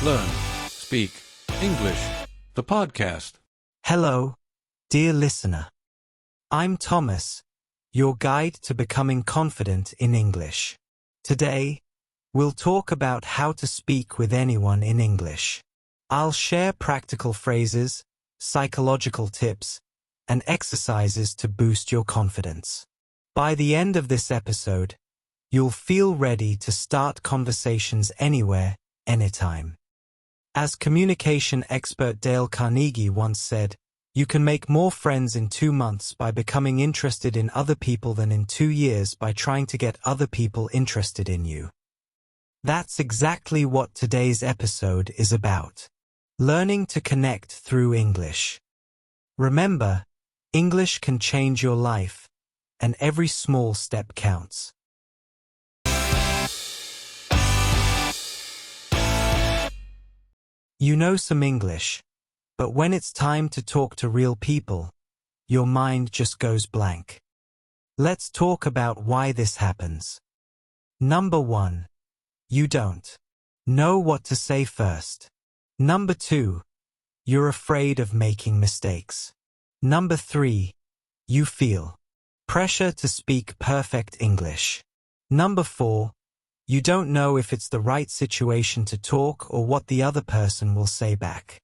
Learn, Speak, English, the podcast. Hello, dear listener. I'm Thomas, your guide to becoming confident in English. Today, we'll talk about how to speak with anyone in English. I'll share practical phrases, psychological tips, and exercises to boost your confidence. By the end of this episode, you'll feel ready to start conversations anywhere, anytime. As communication expert Dale Carnegie once said, you can make more friends in 2 months by becoming interested in other people than in 2 years by trying to get other people interested in you. That's exactly what today's episode is about. Learning to connect through English. Remember, English can change your life, and every small step counts. You know some English, but when it's time to talk to real people, your mind just goes blank. Let's talk about why this happens. Number 1. You don't know what to say first. Number 2. You're afraid of making mistakes. Number 3. You feel pressure to speak perfect English. Number 4. You don't know if it's the right situation to talk or what the other person will say back.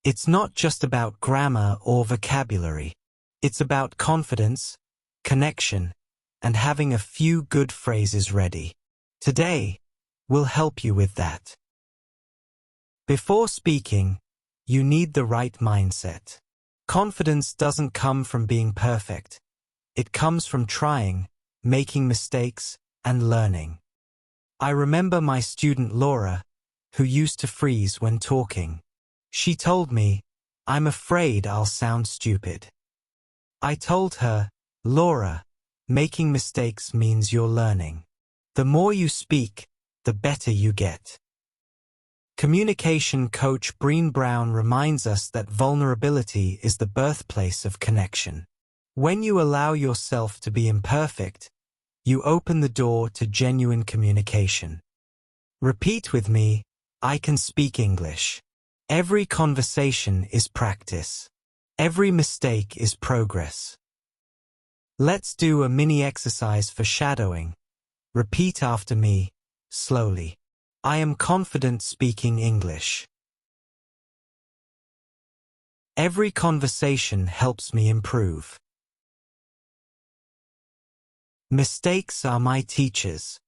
It's not just about grammar or vocabulary. It's about confidence, connection, and having a few good phrases ready. Today, we'll help you with that. Before speaking, you need the right mindset. Confidence doesn't come from being perfect. It comes from trying, making mistakes, and learning. I remember my student Laura, who used to freeze when talking. She told me, "I'm afraid I'll sound stupid." I told her, "Laura, making mistakes means you're learning. The more you speak, the better you get." Communication coach Brené Brown reminds us that vulnerability is the birthplace of connection. When you allow yourself to be imperfect, you open the door to genuine communication. Repeat with me, I can speak English. Every conversation is practice. Every mistake is progress. Let's do a mini exercise for shadowing. Repeat after me, slowly. I am confident speaking English. Every conversation helps me improve. Mistakes are my teachers.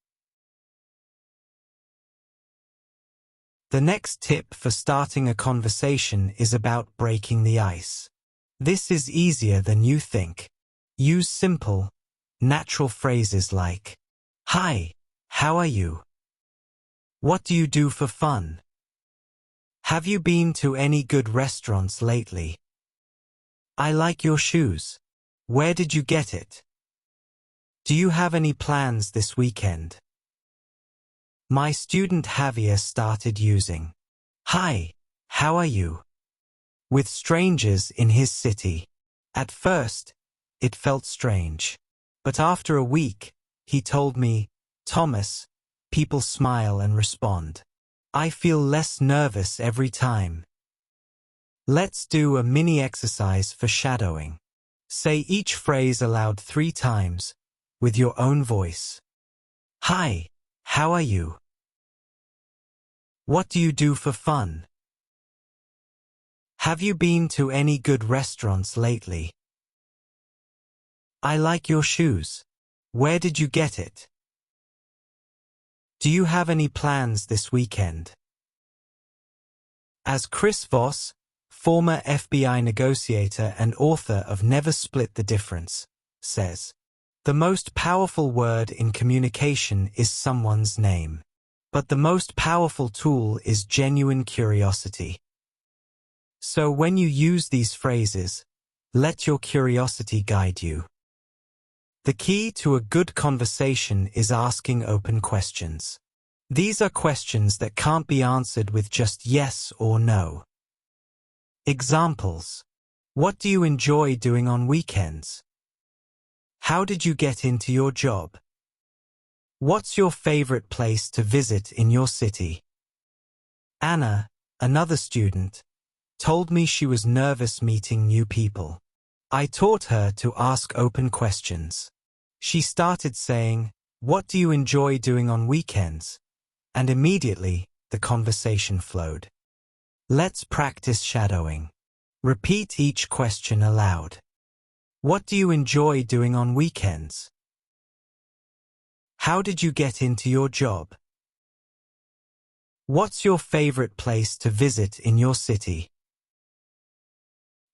The next tip for starting a conversation is about breaking the ice. This is easier than you think. Use simple, natural phrases like, "Hi, how are you? What do you do for fun? Have you been to any good restaurants lately? I like your shoes. Where did you get it? Do you have any plans this weekend?" My student Javier started using, "Hi, how are you?" with strangers in his city. At first, it felt strange. But after a week, he told me, "Thomas, people smile and respond. I feel less nervous every time." Let's do a mini exercise for shadowing. Say each phrase aloud 3 times, with your own voice. Hi, how are you? What do you do for fun? Have you been to any good restaurants lately? I like your shoes. Where did you get it? Do you have any plans this weekend? As Chris Voss, former FBI negotiator and author of Never Split the Difference, says, the most powerful word in communication is someone's name. But the most powerful tool is genuine curiosity. So when you use these phrases, let your curiosity guide you. The key to a good conversation is asking open questions. These are questions that can't be answered with just yes or no. Examples. What do you enjoy doing on weekends? How did you get into your job? What's your favorite place to visit in your city? Anna, another student, told me she was nervous meeting new people. I taught her to ask open questions. She started saying, "What do you enjoy doing on weekends?" And immediately, the conversation flowed. Let's practice shadowing. Repeat each question aloud. What do you enjoy doing on weekends? How did you get into your job? What's your favorite place to visit in your city?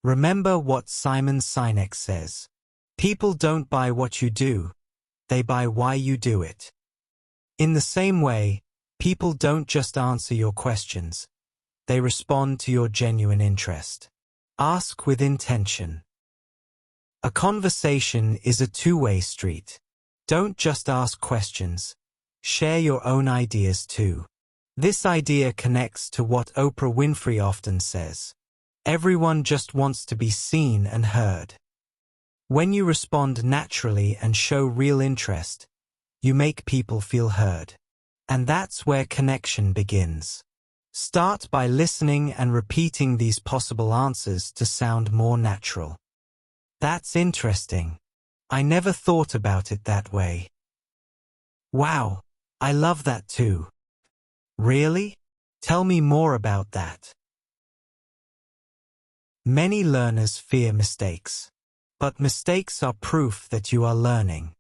Remember what Simon Sinek says. People don't buy what you do, they buy why you do it. In the same way, people don't just answer your questions, they respond to your genuine interest. Ask with intention. A conversation is a two-way street. Don't just ask questions, share your own ideas too. This idea connects to what Oprah Winfrey often says. Everyone just wants to be seen and heard. When you respond naturally and show real interest, you make people feel heard. And that's where connection begins. Start by listening and repeating these possible answers to sound more natural. That's interesting. I never thought about it that way. Wow, I love that too. Really? Tell me more about that. Many learners fear mistakes. But mistakes are proof that you are learning.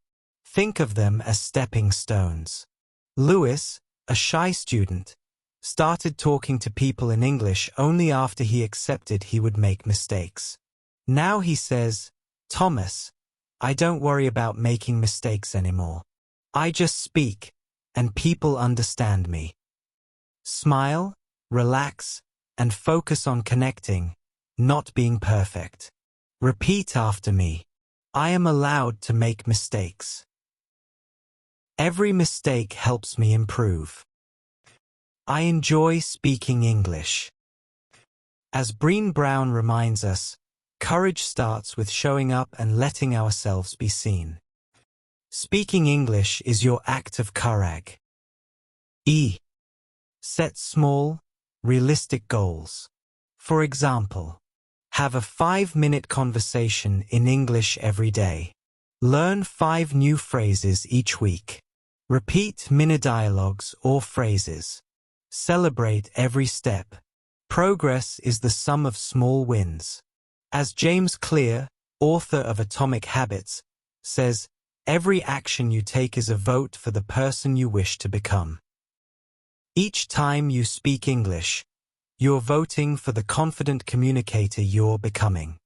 Think of them as stepping stones. Lewis, a shy student, started talking to people in English only after he accepted he would make mistakes. Now he says, "Thomas, I don't worry about making mistakes anymore. I just speak, and people understand me." Smile, relax, and focus on connecting, not being perfect. Repeat after me. I am allowed to make mistakes. Every mistake helps me improve. I enjoy speaking English. As Brené Brown reminds us, courage starts with showing up and letting ourselves be seen. Speaking English is your act of courage. E. Set small, realistic goals. For example, have a 5-minute conversation in English every day. Learn 5 new phrases each week. Repeat mini dialogues or phrases. Celebrate every step. Progress is the sum of small wins. As James Clear, author of Atomic Habits, says, every action you take is a vote for the person you wish to become. Each time you speak English, you're voting for the confident communicator you're becoming.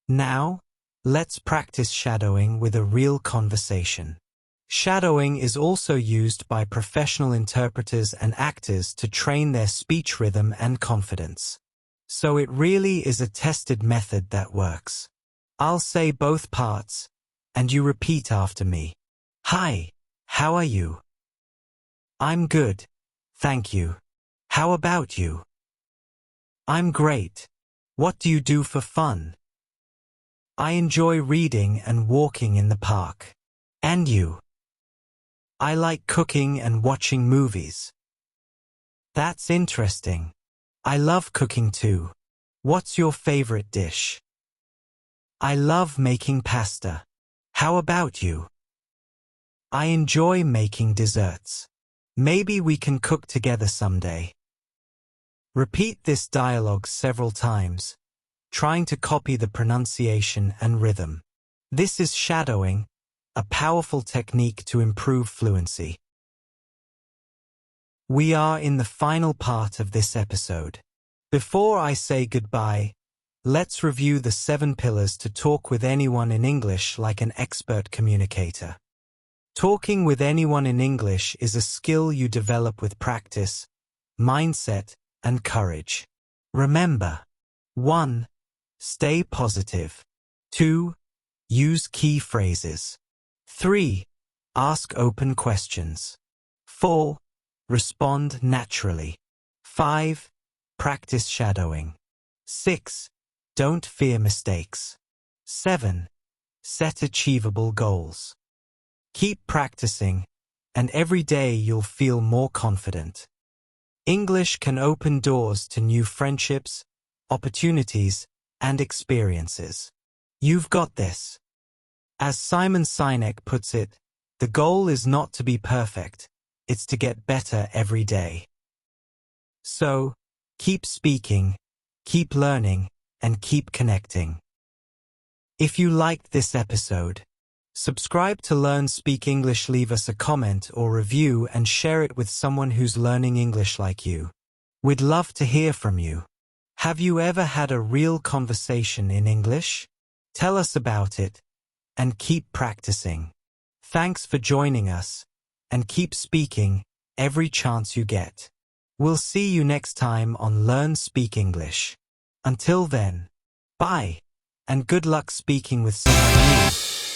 Now, let's practice shadowing with a real conversation. Shadowing is also used by professional interpreters and actors to train their speech rhythm and confidence. So it really is a tested method that works. I'll say both parts, and you repeat after me. Hi, how are you? I'm good, thank you. How about you? I'm great. What do you do for fun? I enjoy reading and walking in the park. And you? I like cooking and watching movies. That's interesting. I love cooking too. What's your favorite dish? I love making pasta. How about you? I enjoy making desserts. Maybe we can cook together someday. Repeat this dialogue several times, trying to copy the pronunciation and rhythm. This is shadowing, a powerful technique to improve fluency. We are in the final part of this episode. Before I say goodbye, let's review the 7 pillars to talk with anyone in English like an expert communicator. Talking with anyone in English is a skill you develop with practice, mindset, and courage. Remember, 1. Stay positive. 2. Use key phrases. 3. Ask open questions. 4. Respond naturally. 5. Practice shadowing. 6. Don't fear mistakes. 7. Set achievable goals. Keep practicing, and every day you'll feel more confident. English can open doors to new friendships, opportunities, and experiences. You've got this. As Simon Sinek puts it, the goal is not to be perfect, it's to get better every day. So, keep speaking, keep learning, and keep connecting. If you liked this episode, subscribe to Learn Speak English, leave us a comment or review and share it with someone who's learning English like you. We'd love to hear from you. Have you ever had a real conversation in English? Tell us about it, and keep practicing. Thanks for joining us, and keep speaking every chance you get. We'll see you next time on Learn Speak English. Until then, bye, and good luck speaking with someone new.